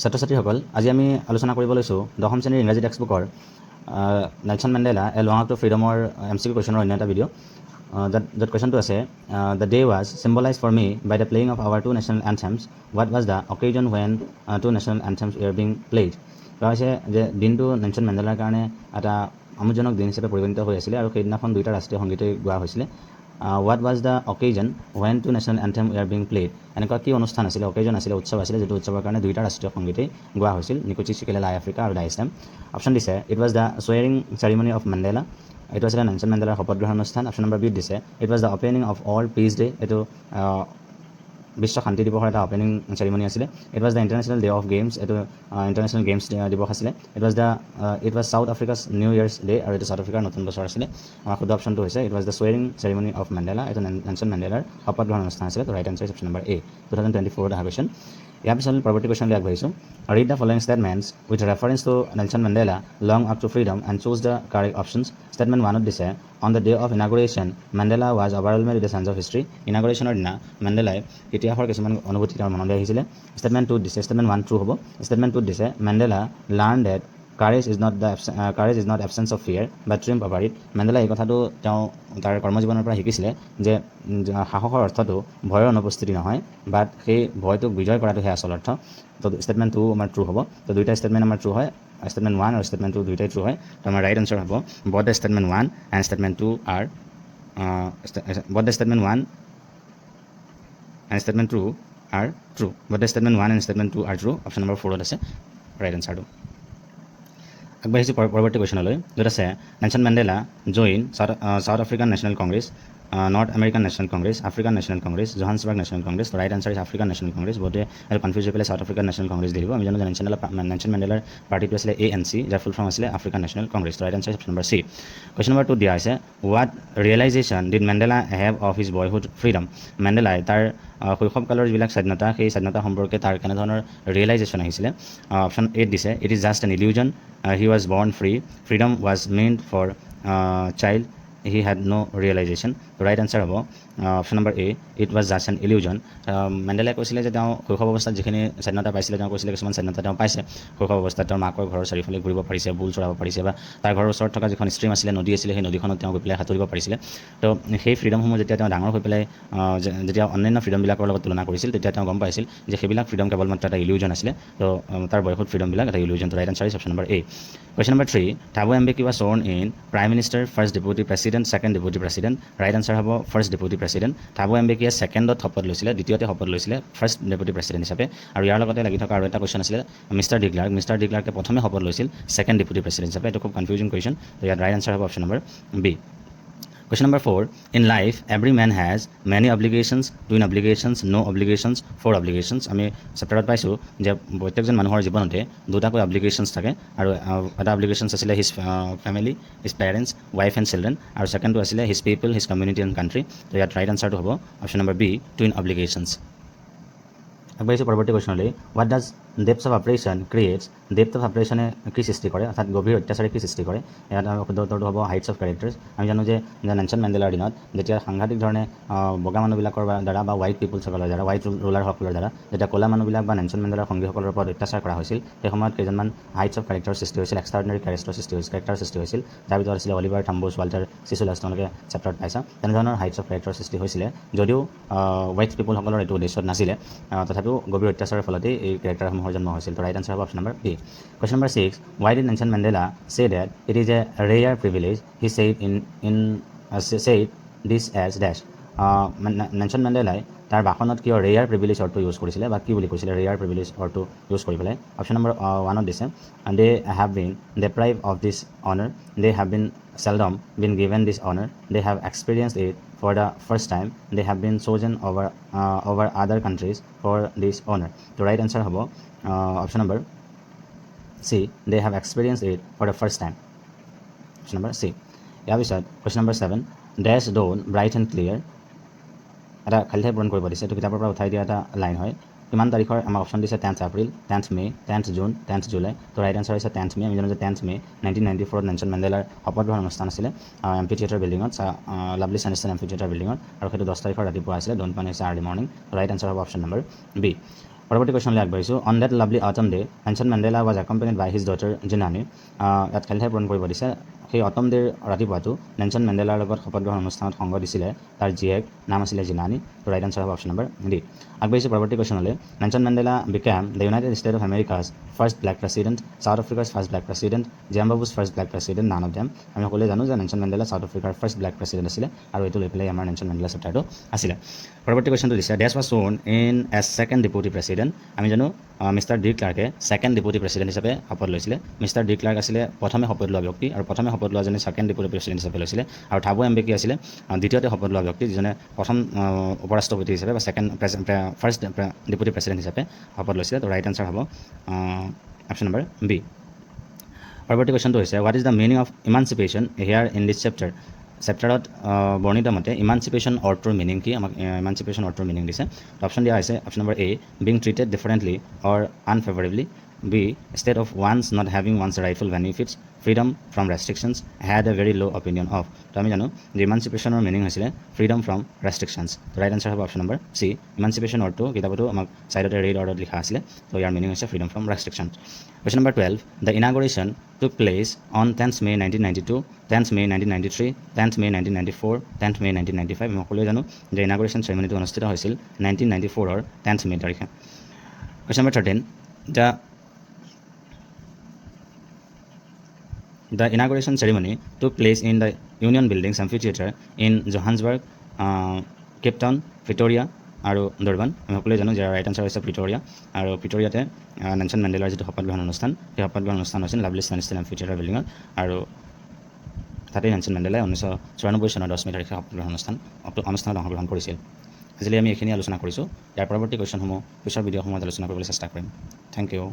ছাত্ৰ ছাত্ৰীসকল আজি আমি আলোচনা কৰিব লৈছোঁ 10ম শ্ৰেণীৰ ইংৰাজী টেক্সটবুকৰ Nelson Mandela a long out to ফ্ৰীডমৰ MCQ কুৱেশ্যনৰ অন্য এটা ভিডিঅ' য'ত কুৱেশ্যনটো আছে the day was symbolise for me by the playing of our two national anthems what was the occasion when two national anthems were being played কোৱা হৈছে যে দিনটো নেলছন মেণ্ডেলাৰ কাৰণে এটা আমোদজনক দিন হিচাপে পৰিগণিত হৈ আছিলে আৰু সেইদিনাখন দুয়োটা ৰাষ্ট্ৰীয় সংগীতেই গোৱা হৈছিলে what was the occasion when two national anthem were being played এনেকুৱা কি অনুষ্ঠান আছিলে অকেজন আছিলে উৎসৱ আছিলে যিটো উৎসৱৰ কাৰণে দুয়োটা ৰাষ্ট্ৰীয় সংগীতেই গোৱা হৈছিল নিকুচি চিকেলে লাই আফ্ৰিকা আৰু ডাই ইছলাম অপশ্যন দিছে it was the swearing ceremony of Mandela এইটো আছিলে নেলছন মেণ্ডেলাৰ শপত গ্ৰহণ অনুষ্ঠান অপশ্যন নম্বৰ বিত দিছে it was the opening of world peace day এইটো বিশ্ব শান্তি দিৱসৰ এটা অপেনিং চেৰিমনি আছিলে it was the international day of games এইটো ইণ্টাৰনেশ্যনেল গেমছ দিৱস আছিলে it was South Africa's new year's day আৰু এইটো চাউথ আফ্ৰিকাৰ নতুন বছৰ আছিলে আমাৰ শুদ্ধ অপশ্যনটো হৈছে it was the swearing ceremony of Mandela এইটো নেলছন মেণ্ডেলাৰ শপত গ্ৰহণ অনুষ্ঠান আছিলে তো right answer option number A 2024 অহা কুৱেশ্যন ইয়াৰ পিছত পৰৱৰ্তী কুৱেশ্যনলৈ আগবাঢ়িছোঁ read the following statements with reference to Nelson Mandela long up to freedom and choose the correct options statement 1ত দিছে on the day of inauguration Mandela was overwhelmed with the sense of history ইনাগুৰেশ্যনৰ দিনা মেণ্ডেলাই ইতিহাসৰ কিছুমান অনুভূতি তেওঁৰ মনলৈ আহিছিলে ষ্টেটমেণ্ট 2ত দিছে ষ্টেটমেণ্ট 1 ট্ৰু হ'ব ষ্টেটমেণ্ট 2ত দিছে Mandela learn that courage is not absence of fear but triumph over it Mandela এই কথাটো তেওঁ তাৰ কৰ্মজীৱনৰ পৰা শিকিছিলে যে সাহসৰ অৰ্থটো ভয়ৰ অনুপস্থিতি নহয় বাট সেই ভয়টোক বিজয় কৰাটোহে আচল অৰ্থ তো ষ্টেটমেণ্ট 2 আমাৰ ট্ৰু হ'ব তো দুইটা ষ্টেটমেণ্ট আমাৰ ট্ৰু হয় ষ্টেটমেণ্ট 1 আৰু ষ্টেটমেণ্ট 2 দুইটাই ট্ৰু হয় তো আমাৰ ৰাইট আনচাৰ হ'ব both the statement 1 and statement 2 are both the statement 1 and statement 2 are true both the statement 1 and statement 2 are true option number 4ত আছে ৰাইট আনচাৰটো আগবাঢ়িছোঁ পৰৱৰ্তী কুৱেশ্যনলৈ য'ত আছে Nelson Mandela join South African national Congress North American National Congress African national Congress Johannesburg National Congress right answer is African national Congress বহুতে আৰু কনফিউজ হৈ পেলাই চাউথ আফ্ৰিকান নেশ্যনেল কংগ্ৰেছ দি দিব আমি জানো যে নেলছন মেণ্ডেলাৰ পাৰ্টিটো আছিলে ANC যাৰ ফুল ফৰ্ম আছিলে African national Congress right answer option number C question number 2 দিয়া আছে what realization did Mandela have of his boyhood freedom মেণ্ডেলাই তাৰ শৈশৱকালৰ যিবিলাক স্বাধীনতা সেই স্বাধীনতা সম্পৰ্কে তাৰ কেনেধৰণৰ ৰিয়েলাইজেশ্যন আহিছিলে অপশ্যন 8 দিছে it is just an illusion he was born free freedom was meant for child he had no' realization right answer হ'ব option number A it was just an illusion মেণ্ডেলাই কৈছিলে যে তেওঁ শৈশৱ অৱস্থাত যিখিনি স্বাধীনতা পাইছিলে তেওঁ কৈছিলে কিছুমান স্বাধীনতা তেওঁ পাইছে শৈশৱ অৱস্থাত তেওঁৰ মাকৰ ঘৰৰ চাৰিওফালে ঘূৰিব পাৰিছে বুল চৰাব পাৰিছে বা তাৰ ঘৰৰ ওচৰত থকা যিখন ষ্ট্ৰীম আছিলে নদী আছিলে সেই নদীখনত তেওঁ গৈ পেলাই সাঁতুৰিব পাৰিছিলে তো সেই ফ্ৰীডমসমূহ যেতিয়া তেওঁ ডাঙৰ হৈ পেলাই যেতিয়া অন্যান্য ফ্ৰীডমবিলাকৰ লগত তুলনা কৰিছিল তেতিয়া তেওঁ গম পাইছিল যে সেইবিলাক ফ্ৰীডম কেৱল মাত্ৰ এটা ইলিউজন আছিলে তো তাৰ বয়সত ফ্ৰীডমবিলাক এটা illusion right answer is option number A question number 3 Thabo Mbeki was sworn in Prime Minister, First Deputy President, Second Deputy President. Right answer হ'ব First Deputy President. Thabo Mbeki ছেকেণ্ডত শপত লৈছিলে দ্বিতীয়তে শপত লৈছিলে ফাৰ্ষ্ট ডেপুটি প্ৰেচিডেণ্ট হিচাপে আৰু ইয়াৰ লগতে লাগি থকা আৰু এটা কুৱেশ্যন আছিলে মিষ্টাৰ ডিক্লাৰ্কে প্ৰথমে শপত লৈছিল ছেকেণ্ড ডেপুটি প্ৰেচিডেণ্ট হিচাপে এইটো খুব কনফিউজিং কুৱেশ্যন তো ইয়াত ৰাইট আনচাৰ হ'ব option number B Question number 4 in life every man has many obligations twin obligations no obligations four obligations আমি চেপ্টাৰত পাইছোঁ যে প্ৰত্যেকজন মানুহৰ জীৱনতে দুটাকৈ অব্লিগেশ্যনছ থাকে আৰু এটা অব্লিগেশ্যনছ আছিলে his family his parents wife and children আৰু ছেকেণ্ডটো আছিলে his people his community and country তো ইয়াত ৰাইট আনচাৰটো হ'ব option number B twin obligations আগবাঢ়িছোঁ পৰৱৰ্তী কুৱেশ্যনলৈ what does depth of oppression creates depth of অপাৰেশ্যনে কি সৃষ্টি কৰে অৰ্থাৎ গভীৰ অত্যাচাৰে কি সৃষ্টি কৰে ইয়াত শুদ্ধ উত্তৰটো হ'ব হাইটছ অফ কেৰেক্টাৰ্ছ আমি জানো যে নেলছন মেণ্ডেলাৰ দিনত যেতিয়া সাংঘাতিক ধৰণে বগা মানুহবিলাকৰ দ্বাৰা বা হোৱাইট পিপুলছসকলৰ দ্বাৰা হোৱাইট ৰুলাৰসকলৰ দ্বাৰা যেতিয়া ক'লা মানুহবিলাক বা নেলছন মেণ্ডেলাৰ সংগীসকলৰ ওপৰত অত্যাচাৰ কৰা হৈছিল সেই সময়ত কেইজনমান হাইটছ অফ কেৰেক্টাৰ সৃষ্টি হৈছিল এক্সট্ৰাঅৰ্ডিনাৰী কেৰেক্টাৰ সৃষ্টি হৈছিল যাৰ ভিতৰত আছিলে অলিভাৰ থাম্বুছ ৱাল্টাৰ চিচুলাছ তেওঁলোকে চেপ্টাৰত পাইছা তেনেধৰণৰ হাইটছ অফ কেৰেক্টাৰ সৃষ্টি হৈছিলে যদিও হোৱাইট পিপুলসকলৰ এইটো উদ্দেশ্যত নাছিলে তথাপিও গভীৰ অত্যাচাৰৰ ফলতেই এই কেৰেক্টাৰসমূহৰ জন্ম হৈছিল তো ৰাইট আনচাৰ হ'ব option number A question number 6 why did Nelson Mandela say that it is a rare privilege he said said this as dash Nelson মেণ্ডেলাই তাৰ ভাষণত কিয় ৰেয়াৰ প্ৰিভিলেজ অৰ্থটো ইউজ কৰিছিলে বা কি বুলি কৈছিলে ৰেয়াৰ প্ৰিভিলেজ অৰ্থটো ইউজ কৰি পেলাই অপশ্যন নম্বৰ 1ত দিছে they have been deprived of this honour they have been seldom been given this honor they have experienced it for the first time they have been chosen over other countries for this honor the right answer hobo option number C they have experienced it for the first time option number C ইয়াৰ পিছত question number 7 dash dawn bright and clear এটা খালি ঠাই পূৰণ কৰিব দিছে এইটো কিতাপৰ পৰা উঠাই দিয়া এটা লাইন হয় কিমান তাৰিখৰ আমাৰ অপশ্যন দিছে 10th এপ্ৰিল 10th মে 10th জুন 10th জুলাই তো ৰাইট আনচাৰ হৈছে 10th মে আমি জানো যে 10th মে 1994 নেলছন মেণ্ডেলাৰ শপত গ্ৰহণ অনুষ্ঠান আছিলে এম্পি থিয়েটাৰ বিল্ডিঙত লাভলি ছানিষ্টেন এম্পি থিয়েটাৰ বিল্ডিঙত আৰু সেইটো 10 তাৰিখৰ ৰাতিপুৱা আছিলে ডোণ্ট মানে হৈছে আৰ্লি মৰ্ণিং ৰাইট আনচাৰ হ'ব অপশ্যন নম্বৰ B পৰৱৰ্তী কুৱেশ্যনলৈ আগবাঢ়িছোঁ on date lovely autumn day Nelson Mandela was accompanied by his daughter Zenani ইয়াত খালিঠাই পূৰণ কৰিব দিছে সেই অটম ডেৰ ৰাতিপুৱাটো নেলছন মেণ্ডেলাৰ লগত শপত গ্ৰহণ অনুষ্ঠানত সংগ দিছিলে তাৰ জীয়েক নাম আছিলে জিনানী তো ৰাইট আনচাৰ হ'ব অপশ্যন নম্বৰ ডি আগবাঢ়িছোঁ পৰৱৰ্তী কুৱেশ্যনলৈ Nelson Mandela became the United State of America's first black president South আফ্ৰিকাৰ first black president Zimbabwe's first black president none of them আমি সকলোৱে জানো যে নেলছন মেণ্ডেলা চাউথ আফ্ৰিকাৰ ফাৰ্ষ্ট ব্লেক প্ৰেছিডেণ্ট আছিলে আৰু এইটো লৈ পেলাই আমাৰ নেলছন মেণ্ডেলা চেপ্টাৰটো আছিলে পৰৱৰ্তী কুৱেশ্যনটো দিছে dash was sworn in as second deputy president আমি জানো মিষ্টাৰ ডি ক্লাৰ্কে ছেকেণ্ড ডেপুটি প্ৰেছিডেণ্ট হিচাপে শপত লৈছিলে মিষ্টাৰ ডি ক্লাৰ্ক আছিলে প্ৰথমে শপত লোৱা ব্যক্তি আৰু প্ৰথমে শপত লোৱাজনে ছেকেণ্ড ডেপুটি প্ৰেছিডেণ্ট হিচাপে লৈছিলে আৰু থাবু এম্বেকি আছিলে দ্বিতীয়তে শপত লোৱা ব্যক্তি যিজনে প্ৰথম উপৰাষ্ট্ৰপতি হিচাপে বা ছেকেণ্ড ফাৰ্ষ্ট ডেপুটি প্ৰেছিডেণ্ট হিচাপে শপত লৈছিলে তো ৰাইট আনচাৰ হ'ব অপশ্যন নম্বৰ বি পৰৱৰ্তী কুৱেশ্যনটো হৈছে what is the meaning of emancipation here in this chapter চেপ্টাৰত বৰ্ণিত মতে ইমানচিপেশ্যন অৰ্থটোৰ মিনিং কি আমাক ইমানচিপেশ্যন অৰ্থটোৰ মিনিং দিছে অপশ্যন দিয়া হৈছে option number A being treated differently or unfavourably B state of one's not having one's rightful benefits freedom from restrictions had a very low' opinion of তো আমি জানো যে ইমানচিপেশ্যনৰ মিনিং হৈছিলে freedom from restrictions right answer হ'ব option number C emancipation অৰ্থটো কিতাপতো আমাক ছাইডতে ৰেড অৰ্ডাৰত লিখা আছিলে তো ইয়াৰ মিনিং হৈছে freedom from restrictions question number 12 the inauguration took place on 10th May 1992, 10th May 1993, 10th May 1994, 10th May 1995 আমি সকলোৱে জানো যে ইনাগুৰেশ্যন চেৰিমনিটো অনুষ্ঠিত হৈছিল 1994ৰ 10th May তাৰিখে question number 13 The inauguration ceremony took place in the Union Buildings Amphitheatre in Johannesburg, Cape Town, Pretoria আৰু ডৰবান আমি সকলোৱে জানো যে ৰাইট আনচাৰ হৈছে প্ৰিটৰিয়া আৰু প্ৰিটৰিয়াতে নেলছন মেণ্ডেলাৰ যিটো শপত গ্ৰহণ অনুষ্ঠান সেই শপত গ্ৰহণ অনুষ্ঠান হৈছিল লাভলি ষ্টেনষ্টিল এম্ফিথিয়েটাৰ বিল্ডিঙত আৰু তাতেই নেলছন মেণ্ডেলাই 1994 চনৰ 10 মে তাৰিখে শপত গ্ৰহণ অনুষ্ঠানত অংশগ্ৰহণ কৰিছিল আজিলৈ আমি এইখিনি আলোচনা কৰিছোঁ ইয়াৰ পৰৱৰ্তী কুৱেশ্যনসমূহ পিছৰ ভিডিঅ'সমূহত আলোচনা কৰিবলৈ চেষ্টা কৰিম থেংক ইউ